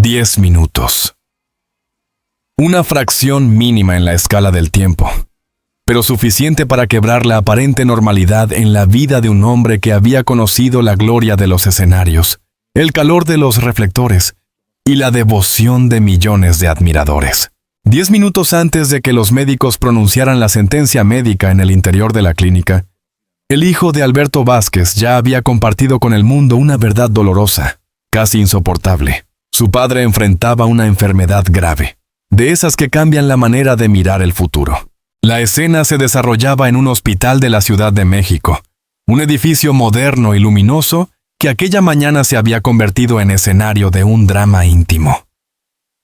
10 minutos. Una fracción mínima en la escala del tiempo, pero suficiente para quebrar la aparente normalidad en la vida de un hombre que había conocido la gloria de los escenarios, el calor de los reflectores y la devoción de millones de admiradores. 10 minutos antes de que los médicos pronunciaran la sentencia médica en el interior de la clínica, el hijo de Alberto Vázquez ya había compartido con el mundo una verdad dolorosa, casi insoportable. Su padre enfrentaba una enfermedad grave, de esas que cambian la manera de mirar el futuro. La escena se desarrollaba en un hospital de la Ciudad de México, un edificio moderno y luminoso que aquella mañana se había convertido en escenario de un drama íntimo.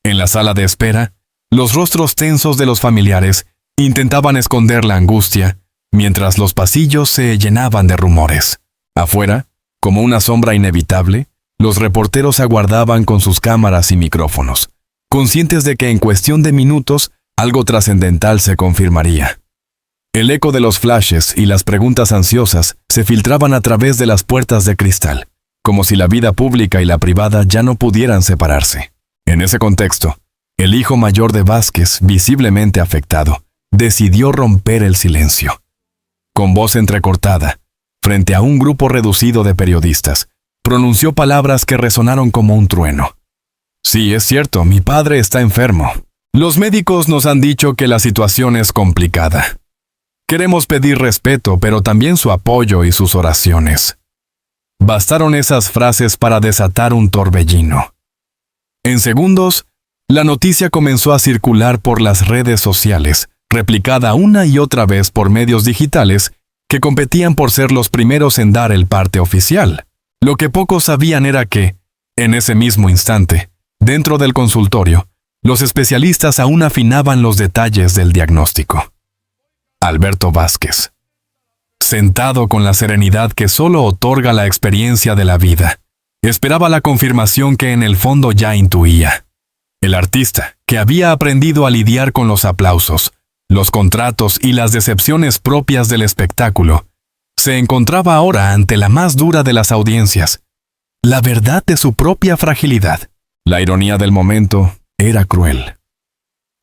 En la sala de espera, los rostros tensos de los familiares intentaban esconder la angustia, mientras los pasillos se llenaban de rumores. Afuera, como una sombra inevitable, los reporteros aguardaban con sus cámaras y micrófonos, conscientes de que en cuestión de minutos algo trascendental se confirmaría. El eco de los flashes y las preguntas ansiosas se filtraban a través de las puertas de cristal, como si la vida pública y la privada ya no pudieran separarse. En ese contexto, el hijo mayor de Vázquez, visiblemente afectado, decidió romper el silencio. Con voz entrecortada, frente a un grupo reducido de periodistas, pronunció palabras que resonaron como un trueno. Sí, es cierto, mi padre está enfermo. Los médicos nos han dicho que la situación es complicada. Queremos pedir respeto, pero también su apoyo y sus oraciones. Bastaron esas frases para desatar un torbellino. En segundos, la noticia comenzó a circular por las redes sociales, replicada una y otra vez por medios digitales que competían por ser los primeros en dar el parte oficial. Lo que pocos sabían era que, en ese mismo instante, dentro del consultorio, los especialistas aún afinaban los detalles del diagnóstico. Alberto Vázquez, sentado con la serenidad que solo otorga la experiencia de la vida, esperaba la confirmación que en el fondo ya intuía. El artista, que había aprendido a lidiar con los aplausos, los contratos y las decepciones propias del espectáculo, se encontraba ahora ante la más dura de las audiencias, la verdad de su propia fragilidad. La ironía del momento era cruel.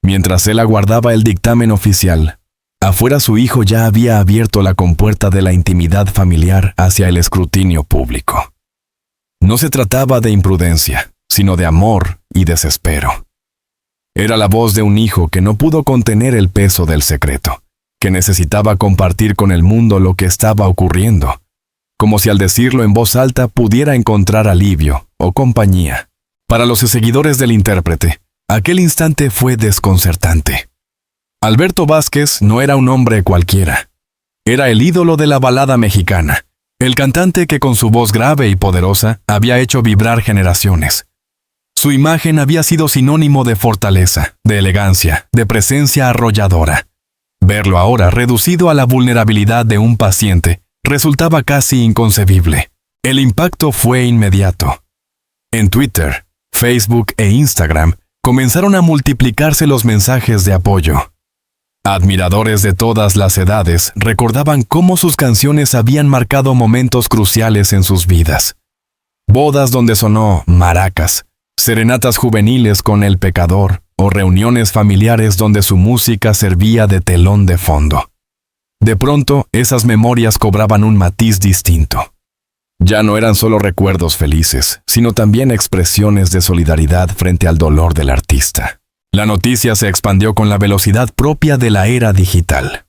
Mientras él aguardaba el dictamen oficial, afuera su hijo ya había abierto la compuerta de la intimidad familiar hacia el escrutinio público. No se trataba de imprudencia, sino de amor y desespero. Era la voz de un hijo que no pudo contener el peso del secreto, que necesitaba compartir con el mundo lo que estaba ocurriendo, como si al decirlo en voz alta pudiera encontrar alivio o compañía. Para los seguidores del intérprete, aquel instante fue desconcertante. Alberto Vázquez no era un hombre cualquiera. Era el ídolo de la balada mexicana, el cantante que con su voz grave y poderosa había hecho vibrar generaciones. Su imagen había sido sinónimo de fortaleza, de elegancia, de presencia arrolladora. Verlo ahora reducido a la vulnerabilidad de un paciente resultaba casi inconcebible. El impacto fue inmediato. En Twitter, Facebook e Instagram comenzaron a multiplicarse los mensajes de apoyo. Admiradores de todas las edades recordaban cómo sus canciones habían marcado momentos cruciales en sus vidas. Bodas donde sonó Maracas, serenatas juveniles con El Pecador o reuniones familiares donde su música servía de telón de fondo. De pronto, esas memorias cobraban un matiz distinto. Ya no eran solo recuerdos felices, sino también expresiones de solidaridad frente al dolor del artista. La noticia se expandió con la velocidad propia de la era digital.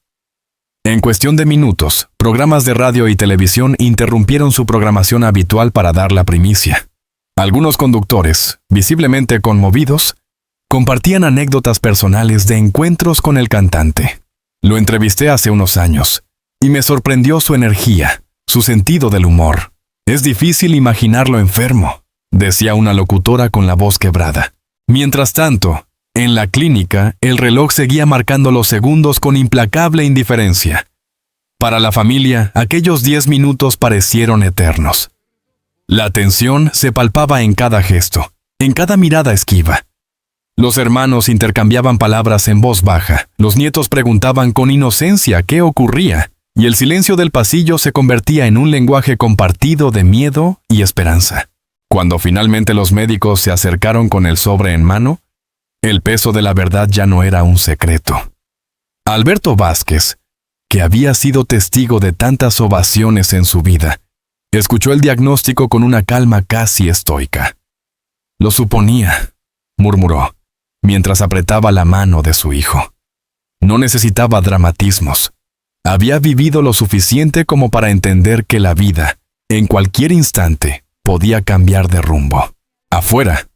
En cuestión de minutos, programas de radio y televisión interrumpieron su programación habitual para dar la primicia. Algunos conductores, visiblemente conmovidos, compartían anécdotas personales de encuentros con el cantante. Lo entrevisté hace unos años, y me sorprendió su energía, su sentido del humor. Es difícil imaginarlo enfermo, decía una locutora con la voz quebrada. Mientras tanto, en la clínica, el reloj seguía marcando los segundos con implacable indiferencia. Para la familia, aquellos 10 minutos parecieron eternos. La tensión se palpaba en cada gesto, en cada mirada esquiva. Los hermanos intercambiaban palabras en voz baja, los nietos preguntaban con inocencia qué ocurría, y el silencio del pasillo se convertía en un lenguaje compartido de miedo y esperanza. Cuando finalmente los médicos se acercaron con el sobre en mano, el peso de la verdad ya no era un secreto. Alberto Vázquez, que había sido testigo de tantas ovaciones en su vida, escuchó el diagnóstico con una calma casi estoica. Lo suponía, murmuró, mientras apretaba la mano de su hijo. No necesitaba dramatismos. Había vivido lo suficiente como para entender que la vida, en cualquier instante, podía cambiar de rumbo. Afuera,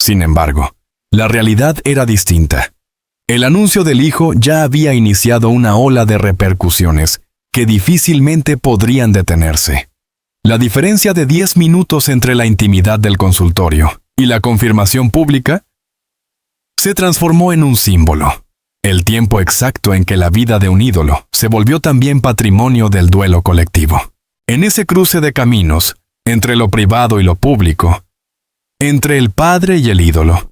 sin embargo, la realidad era distinta. El anuncio del hijo ya había iniciado una ola de repercusiones que difícilmente podrían detenerse. La diferencia de 10 minutos entre la intimidad del consultorio y la confirmación pública se transformó en un símbolo. El tiempo exacto en que la vida de un ídolo se volvió también patrimonio del duelo colectivo. En ese cruce de caminos, entre lo privado y lo público, entre el padre y el ídolo,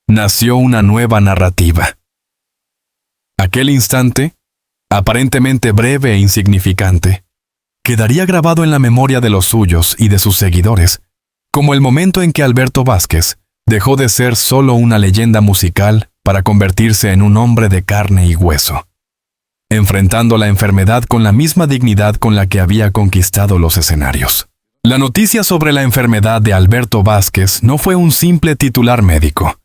nació una nueva narrativa. Aquel instante, aparentemente breve e insignificante, quedaría grabado en la memoria de los suyos y de sus seguidores, como el momento en que Alberto Vázquez dejó de ser solo una leyenda musical para convertirse en un hombre de carne y hueso, enfrentando la enfermedad con la misma dignidad con la que había conquistado los escenarios. La noticia sobre la enfermedad de Alberto Vázquez no fue un simple titular médico.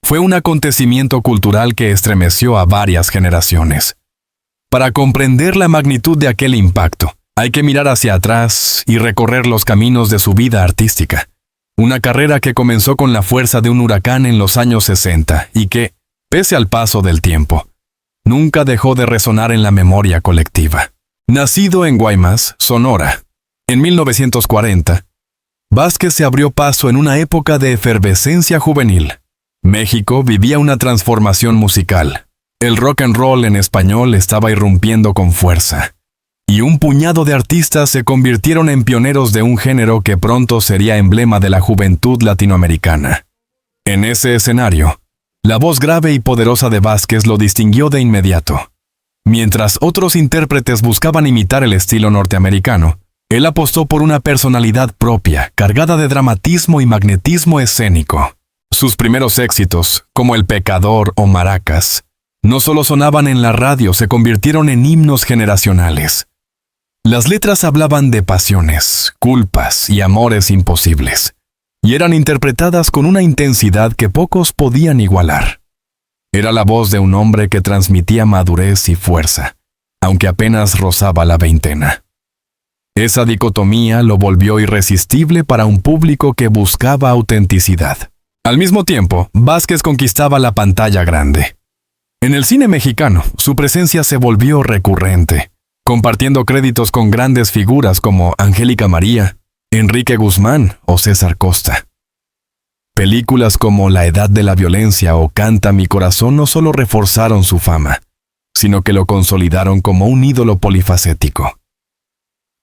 Fue un acontecimiento cultural que estremeció a varias generaciones. Para comprender la magnitud de aquel impacto, hay que mirar hacia atrás y recorrer los caminos de su vida artística. Una carrera que comenzó con la fuerza de un huracán en los años 60 y que, pese al paso del tiempo, nunca dejó de resonar en la memoria colectiva. Nacido en Guaymas, Sonora, en 1940, Vázquez se abrió paso en una época de efervescencia juvenil. México vivía una transformación musical. El rock and roll en español estaba irrumpiendo con fuerza, y un puñado de artistas se convirtieron en pioneros de un género que pronto sería emblema de la juventud latinoamericana. En ese escenario, la voz grave y poderosa de Vázquez lo distinguió de inmediato. Mientras otros intérpretes buscaban imitar el estilo norteamericano, él apostó por una personalidad propia, cargada de dramatismo y magnetismo escénico. Sus primeros éxitos, como El Pecador o Maracas, no solo sonaban en la radio, se convirtieron en himnos generacionales. Las letras hablaban de pasiones, culpas y amores imposibles, y eran interpretadas con una intensidad que pocos podían igualar. Era la voz de un hombre que transmitía madurez y fuerza, aunque apenas rozaba la veintena. Esa dicotomía lo volvió irresistible para un público que buscaba autenticidad. Al mismo tiempo, Vázquez conquistaba la pantalla grande. En el cine mexicano, su presencia se volvió recurrente, compartiendo créditos con grandes figuras como Angélica María, Enrique Guzmán o César Costa. Películas como La Edad de la Violencia o Canta mi corazón no solo reforzaron su fama, sino que lo consolidaron como un ídolo polifacético.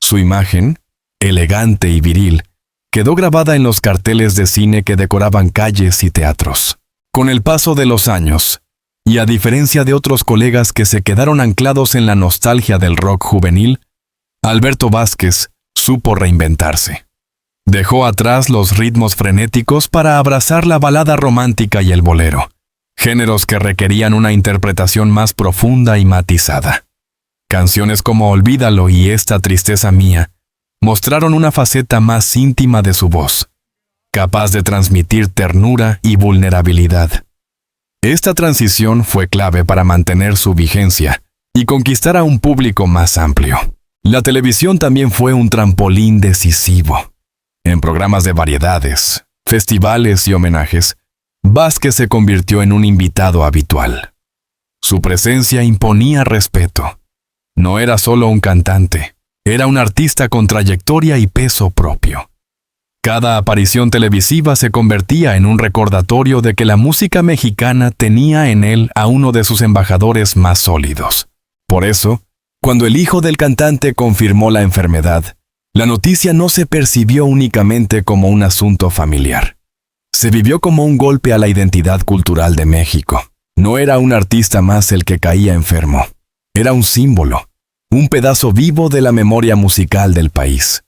Su imagen, elegante y viril, quedó grabada en los carteles de cine que decoraban calles y teatros. Con el paso de los años, y a diferencia de otros colegas que se quedaron anclados en la nostalgia del rock juvenil, Alberto Vázquez supo reinventarse. Dejó atrás los ritmos frenéticos para abrazar la balada romántica y el bolero, géneros que requerían una interpretación más profunda y matizada. Canciones como Olvídalo y Esta tristeza mía mostraron una faceta más íntima de su voz, capaz de transmitir ternura y vulnerabilidad. Esta transición fue clave para mantener su vigencia y conquistar a un público más amplio. La televisión también fue un trampolín decisivo. En programas de variedades, festivales y homenajes, Vázquez se convirtió en un invitado habitual. Su presencia imponía respeto. No era solo un cantante, era un artista con trayectoria y peso propio. Cada aparición televisiva se convertía en un recordatorio de que la música mexicana tenía en él a uno de sus embajadores más sólidos. Por eso, cuando el hijo del cantante confirmó la enfermedad, la noticia no se percibió únicamente como un asunto familiar. Se vivió como un golpe a la identidad cultural de México. No era un artista más el que caía enfermo. Era un símbolo, un pedazo vivo de la memoria musical del país.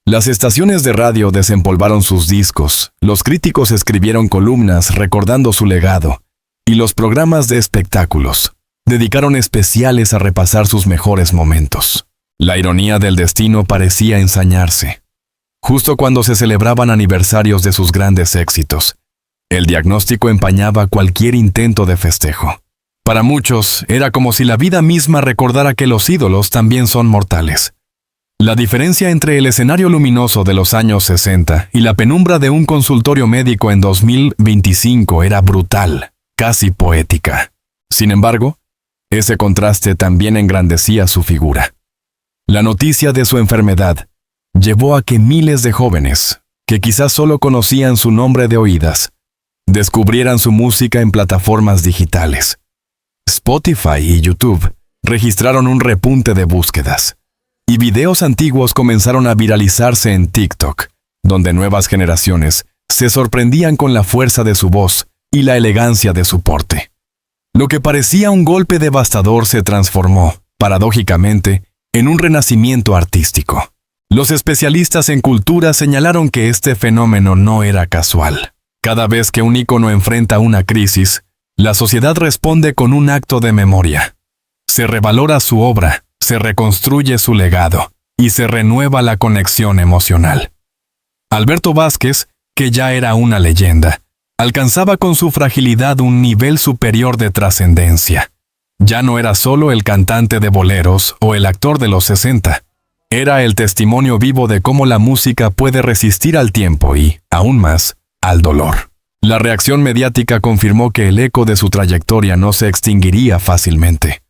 Las estaciones de radio desempolvaron sus discos, los críticos escribieron columnas recordando su legado, y los programas de espectáculos dedicaron especiales a repasar sus mejores momentos. La ironía del destino parecía ensañarse. Justo cuando se celebraban aniversarios de sus grandes éxitos, el diagnóstico empañaba cualquier intento de festejo. Para muchos, era como si la vida misma recordara que los ídolos también son mortales. La diferencia entre el escenario luminoso de los años 60 y la penumbra de un consultorio médico en 2025 era brutal, casi poética. Sin embargo, ese contraste también engrandecía su figura. La noticia de su enfermedad llevó a que miles de jóvenes, que quizás solo conocían su nombre de oídas, descubrieran su música en plataformas digitales. Spotify y YouTube registraron un repunte de búsquedas, y videos antiguos comenzaron a viralizarse en TikTok, donde nuevas generaciones se sorprendían con la fuerza de su voz y la elegancia de su porte. Lo que parecía un golpe devastador se transformó, paradójicamente, en un renacimiento artístico. Los especialistas en cultura señalaron que este fenómeno no era casual. Cada vez que un ícono enfrenta una crisis, la sociedad responde con un acto de memoria. Se revalora su obra, se reconstruye su legado y se renueva la conexión emocional. Alberto Vázquez, que ya era una leyenda, alcanzaba con su fragilidad un nivel superior de trascendencia. Ya no era solo el cantante de boleros o el actor de los 60. Era el testimonio vivo de cómo la música puede resistir al tiempo y, aún más, al dolor. La reacción mediática confirmó que el eco de su trayectoria no se extinguiría fácilmente.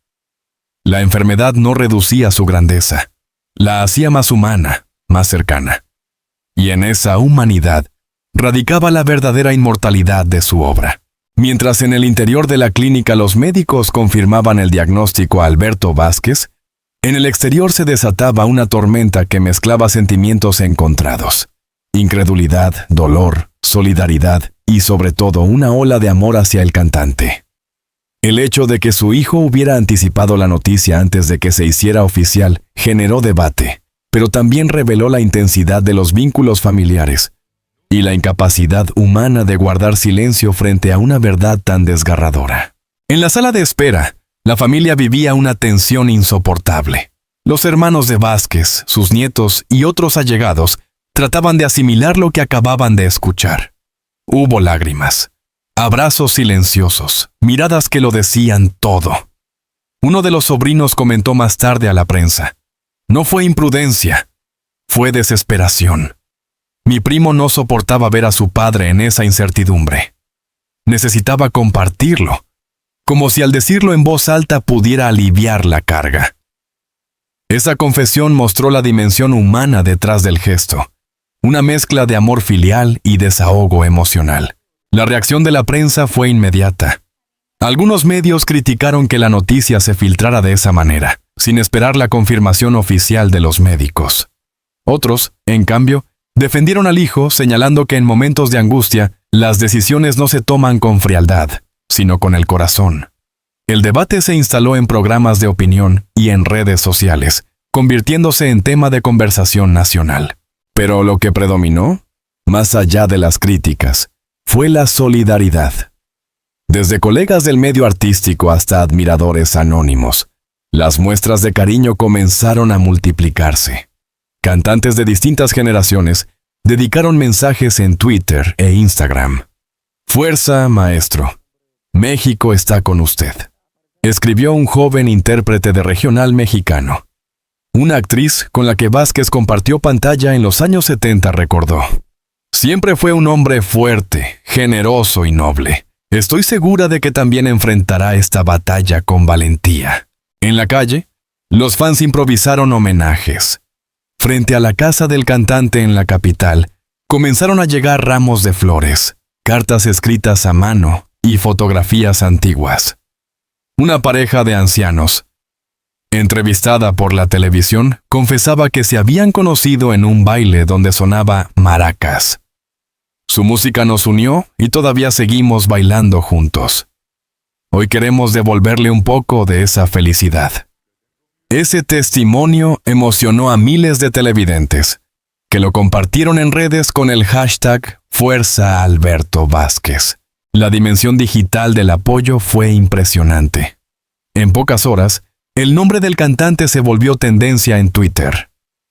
La enfermedad no reducía su grandeza, la hacía más humana, más cercana. Y en esa humanidad radicaba la verdadera inmortalidad de su obra. Mientras en el interior de la clínica los médicos confirmaban el diagnóstico a Alberto Vázquez, en el exterior se desataba una tormenta que mezclaba sentimientos encontrados: incredulidad, dolor, solidaridad y sobre todo una ola de amor hacia el cantante. El hecho de que su hijo hubiera anticipado la noticia antes de que se hiciera oficial generó debate, pero también reveló la intensidad de los vínculos familiares y la incapacidad humana de guardar silencio frente a una verdad tan desgarradora. En la sala de espera, la familia vivía una tensión insoportable. Los hermanos de Vázquez, sus nietos y otros allegados trataban de asimilar lo que acababan de escuchar. Hubo lágrimas, abrazos silenciosos, miradas que lo decían todo. Uno de los sobrinos comentó más tarde a la prensa: "No fue imprudencia, fue desesperación. Mi primo no soportaba ver a su padre en esa incertidumbre. Necesitaba compartirlo, como si al decirlo en voz alta pudiera aliviar la carga". Esa confesión mostró la dimensión humana detrás del gesto, una mezcla de amor filial y desahogo emocional. La reacción de la prensa fue inmediata. Algunos medios criticaron que la noticia se filtrara de esa manera, sin esperar la confirmación oficial de los médicos. Otros, en cambio, defendieron al hijo, señalando que en momentos de angustia, las decisiones no se toman con frialdad, sino con el corazón. El debate se instaló en programas de opinión y en redes sociales, convirtiéndose en tema de conversación nacional. Pero lo que predominó, más allá de las críticas, fue la solidaridad. Desde colegas del medio artístico hasta admiradores anónimos, las muestras de cariño comenzaron a multiplicarse. Cantantes de distintas generaciones dedicaron mensajes en Twitter e Instagram. "Fuerza, maestro. México está con usted", escribió un joven intérprete de regional mexicano. Una actriz con la que Vázquez compartió pantalla en los años 70 recordó: "Siempre fue un hombre fuerte, generoso y noble. Estoy segura de que también enfrentará esta batalla con valentía". En la calle, los fans improvisaron homenajes. Frente a la casa del cantante en la capital, comenzaron a llegar ramos de flores, cartas escritas a mano y fotografías antiguas. Una pareja de ancianos, entrevistada por la televisión, confesaba que se habían conocido en un baile donde sonaba maracas. "Su música nos unió y todavía seguimos bailando juntos. Hoy queremos devolverle un poco de esa felicidad". Ese testimonio emocionó a miles de televidentes, que lo compartieron en redes con el hashtag Fuerza Alberto Vázquez. La dimensión digital del apoyo fue impresionante. En pocas horas, el nombre del cantante se volvió tendencia en Twitter.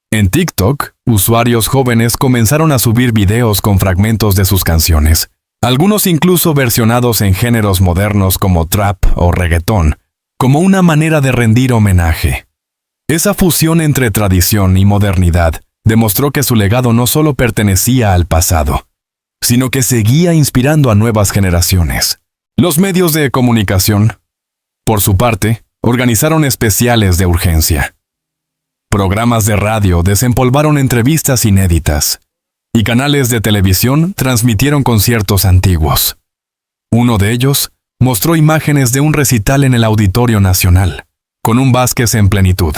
En TikTok, usuarios jóvenes comenzaron a subir videos con fragmentos de sus canciones, algunos incluso versionados en géneros modernos como trap o reggaetón, como una manera de rendir homenaje. Esa fusión entre tradición y modernidad demostró que su legado no solo pertenecía al pasado, sino que seguía inspirando a nuevas generaciones. Los medios de comunicación, por su parte, organizaron especiales de urgencia. Programas de radio desempolvaron entrevistas inéditas, y canales de televisión transmitieron conciertos antiguos. Uno de ellos mostró imágenes de un recital en el Auditorio Nacional, con un Vázquez en plenitud,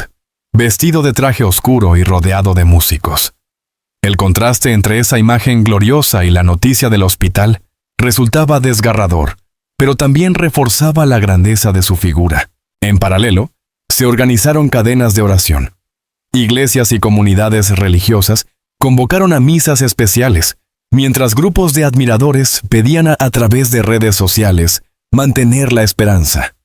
vestido de traje oscuro y rodeado de músicos. El contraste entre esa imagen gloriosa y la noticia del hospital resultaba desgarrador, pero también reforzaba la grandeza de su figura. En paralelo, se organizaron cadenas de oración. Iglesias y comunidades religiosas convocaron a misas especiales, mientras grupos de admiradores pedían a través de redes sociales mantener la esperanza.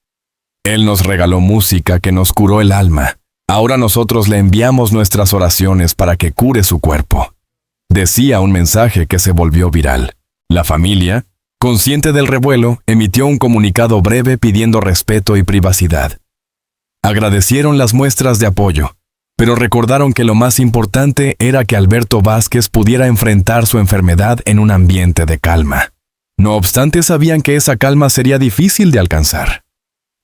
Él nos regaló música que nos curó el alma. Ahora nosotros le enviamos nuestras oraciones para que cure su cuerpo. Decía un mensaje que se volvió viral. La familia, consciente del revuelo, emitió un comunicado breve pidiendo respeto y privacidad. Agradecieron las muestras de apoyo, pero recordaron que lo más importante era que Alberto Vázquez pudiera enfrentar su enfermedad en un ambiente de calma. No obstante, sabían que esa calma sería difícil de alcanzar.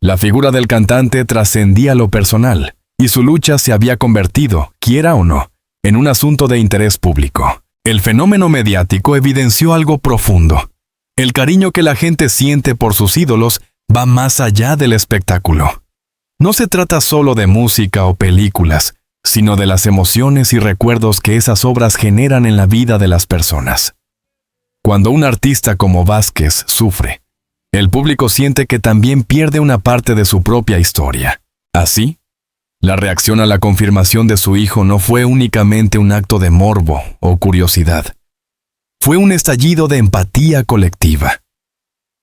La figura del cantante trascendía lo personal, y su lucha se había convertido, quiera o no, en un asunto de interés público. El fenómeno mediático evidenció algo profundo. El cariño que la gente siente por sus ídolos va más allá del espectáculo. No se trata solo de música o películas, sino de las emociones y recuerdos que esas obras generan en la vida de las personas. Cuando un artista como Vázquez sufre, el público siente que también pierde una parte de su propia historia. Así, la reacción a la confirmación de su hijo no fue únicamente un acto de morbo o curiosidad. Fue un estallido de empatía colectiva.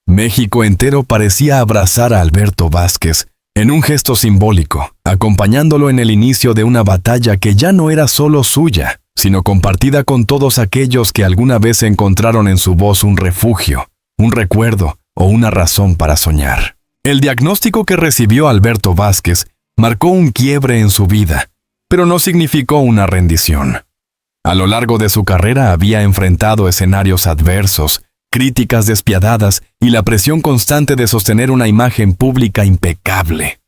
México entero parecía abrazar a Alberto Vázquez en un gesto simbólico, acompañándolo en el inicio de una batalla que ya no era solo suya, sino compartida con todos aquellos que alguna vez encontraron en su voz un refugio, un recuerdo o una razón para soñar. El diagnóstico que recibió Alberto Vázquez marcó un quiebre en su vida, pero no significó una rendición. A lo largo de su carrera había enfrentado escenarios adversos, críticas despiadadas y la presión constante de sostener una imagen pública impecable.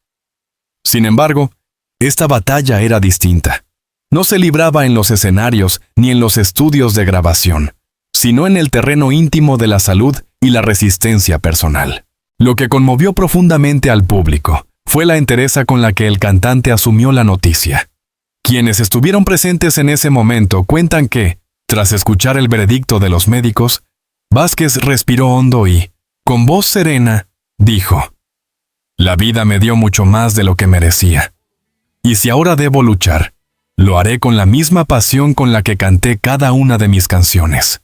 Sin embargo, esta batalla era distinta. No se libraba en los escenarios ni en los estudios de grabación, sino en el terreno íntimo de la salud y la resistencia personal. Lo que conmovió profundamente al público fue la entereza con la que el cantante asumió la noticia. Quienes estuvieron presentes en ese momento cuentan que, tras escuchar el veredicto de los médicos, Vázquez respiró hondo y, con voz serena, dijo: «La vida me dio mucho más de lo que merecía. Y si ahora debo luchar, lo haré con la misma pasión con la que canté cada una de mis canciones».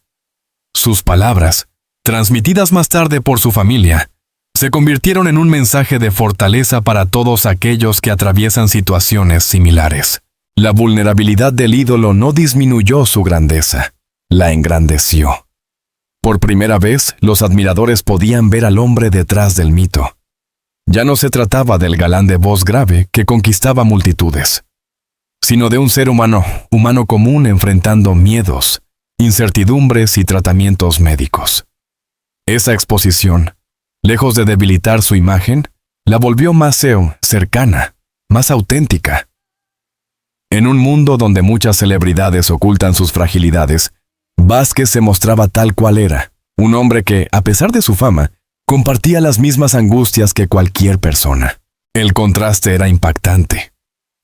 Sus palabras, transmitidas más tarde por su familia, se convirtieron en un mensaje de fortaleza para todos aquellos que atraviesan situaciones similares. La vulnerabilidad del ídolo no disminuyó su grandeza, la engrandeció. Por primera vez, los admiradores podían ver al hombre detrás del mito. Ya no se trataba del galán de voz grave que conquistaba multitudes, sino de un ser humano común enfrentando miedos, incertidumbres y tratamientos médicos. Esa exposición, lejos de debilitar su imagen, la volvió más cercana, más auténtica. En un mundo donde muchas celebridades ocultan sus fragilidades, Vázquez se mostraba tal cual era, un hombre que, a pesar de su fama, compartía las mismas angustias que cualquier persona. El contraste era impactante.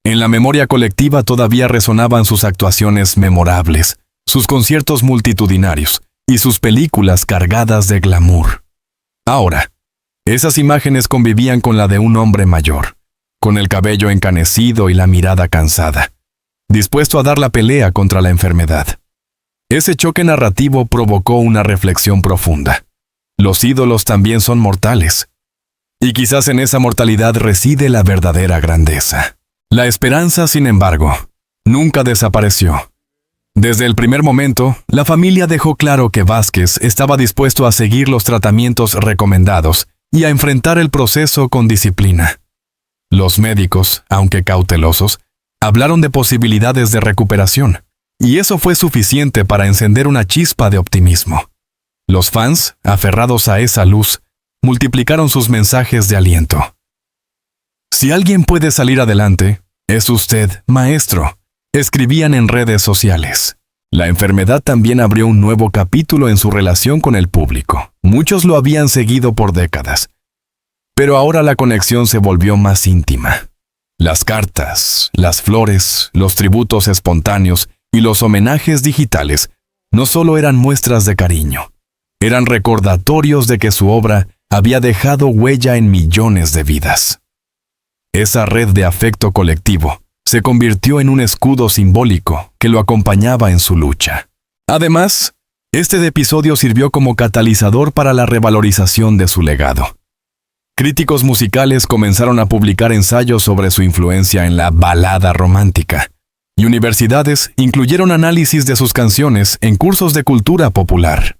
En la memoria colectiva todavía resonaban sus actuaciones memorables, sus conciertos multitudinarios y sus películas cargadas de glamour. Ahora, esas imágenes convivían con la de un hombre mayor, con el cabello encanecido y la mirada cansada. dispuesto a dar la pelea contra la enfermedad. Ese choque narrativo provocó una reflexión profunda. Los ídolos también son mortales. Y quizás en esa mortalidad reside la verdadera grandeza. La esperanza, sin embargo, nunca desapareció. Desde el primer momento, la familia dejó claro que Vázquez estaba dispuesto a seguir los tratamientos recomendados y a enfrentar el proceso con disciplina. Los médicos, aunque cautelosos, hablaron de posibilidades de recuperación, y eso fue suficiente para encender una chispa de optimismo. Los fans, aferrados a esa luz, multiplicaron sus mensajes de aliento. Si alguien puede salir adelante, es usted, maestro, escribían en redes sociales. La enfermedad también abrió un nuevo capítulo en su relación con el público. Muchos lo habían seguido por décadas, pero ahora la conexión se volvió más íntima. Las cartas, las flores, los tributos espontáneos y los homenajes digitales no solo eran muestras de cariño, eran recordatorios de que su obra había dejado huella en millones de vidas. Esa red de afecto colectivo se convirtió en un escudo simbólico que lo acompañaba en su lucha. Además, este episodio sirvió como catalizador para la revalorización de su legado. Críticos musicales comenzaron a publicar ensayos sobre su influencia en la balada romántica, y universidades incluyeron análisis de sus canciones en cursos de cultura popular.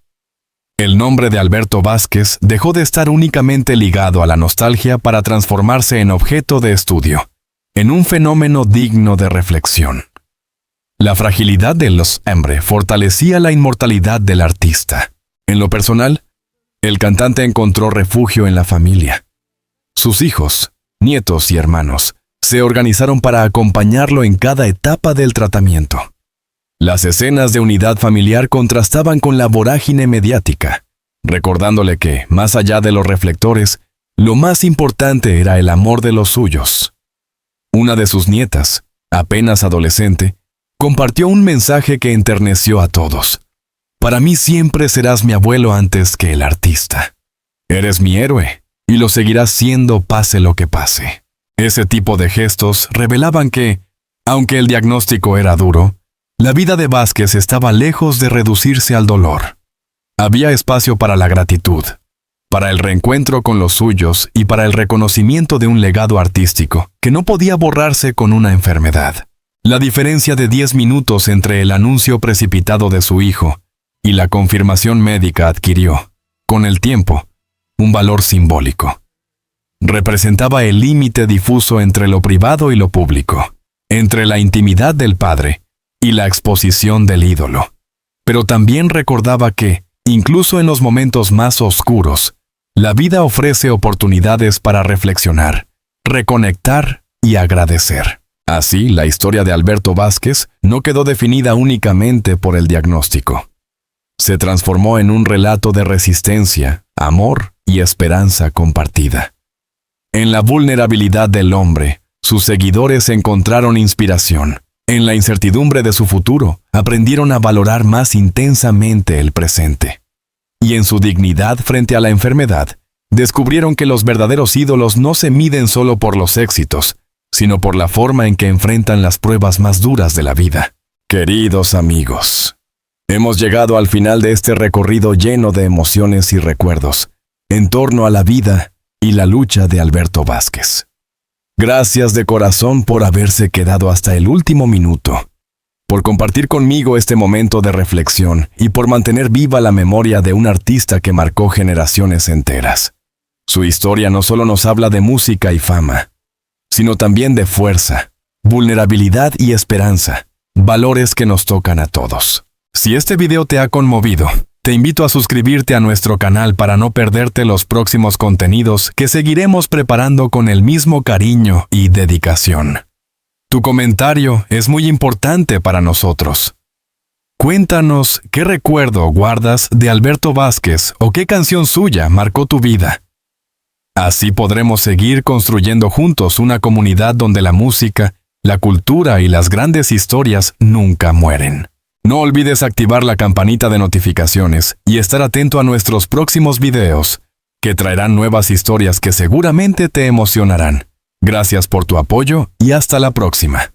El nombre de Alberto Vázquez dejó de estar únicamente ligado a la nostalgia para transformarse en objeto de estudio, en un fenómeno digno de reflexión. La fragilidad de los hombres fortalecía la inmortalidad del artista. En lo personal, el cantante encontró refugio en la familia. Sus hijos, nietos y hermanos se organizaron para acompañarlo en cada etapa del tratamiento. Las escenas de unidad familiar contrastaban con la vorágine mediática, recordándole que, más allá de los reflectores, lo más importante era el amor de los suyos. Una de sus nietas, apenas adolescente, compartió un mensaje que enterneció a todos. Para mí siempre serás mi abuelo antes que el artista. Eres mi héroe, y lo seguirás siendo pase lo que pase. Ese tipo de gestos revelaban que, aunque el diagnóstico era duro, la vida de Vázquez estaba lejos de reducirse al dolor. Había espacio para la gratitud, para el reencuentro con los suyos y para el reconocimiento de un legado artístico que no podía borrarse con una enfermedad. La diferencia de 10 minutos entre el anuncio precipitado de su hijo y la confirmación médica adquirió, con el tiempo, un valor simbólico. Representaba el límite difuso entre lo privado y lo público, entre la intimidad del padre y la exposición del ídolo. Pero también recordaba que, incluso en los momentos más oscuros, la vida ofrece oportunidades para reflexionar, reconectar y agradecer. Así, la historia de Alberto Vázquez no quedó definida únicamente por el diagnóstico. Se transformó en un relato de resistencia, amor y esperanza compartida. En la vulnerabilidad del hombre, sus seguidores encontraron inspiración. En la incertidumbre de su futuro, aprendieron a valorar más intensamente el presente. Y en su dignidad frente a la enfermedad, descubrieron que los verdaderos ídolos no se miden solo por los éxitos, sino por la forma en que enfrentan las pruebas más duras de la vida. Queridos amigos, hemos llegado al final de este recorrido lleno de emociones y recuerdos, en torno a la vida y la lucha de Alberto Vázquez. Gracias de corazón por haberse quedado hasta el último minuto, por compartir conmigo este momento de reflexión y por mantener viva la memoria de un artista que marcó generaciones enteras. Su historia no solo nos habla de música y fama, sino también de fuerza, vulnerabilidad y esperanza, valores que nos tocan a todos. Si este video te ha conmovido, te invito a suscribirte a nuestro canal para no perderte los próximos contenidos que seguiremos preparando con el mismo cariño y dedicación. Tu comentario es muy importante para nosotros. Cuéntanos qué recuerdo guardas de Alberto Vázquez o qué canción suya marcó tu vida. Así podremos seguir construyendo juntos una comunidad donde la música, la cultura y las grandes historias nunca mueren. No olvides activar la campanita de notificaciones y estar atento a nuestros próximos videos, que traerán nuevas historias que seguramente te emocionarán. Gracias por tu apoyo y hasta la próxima.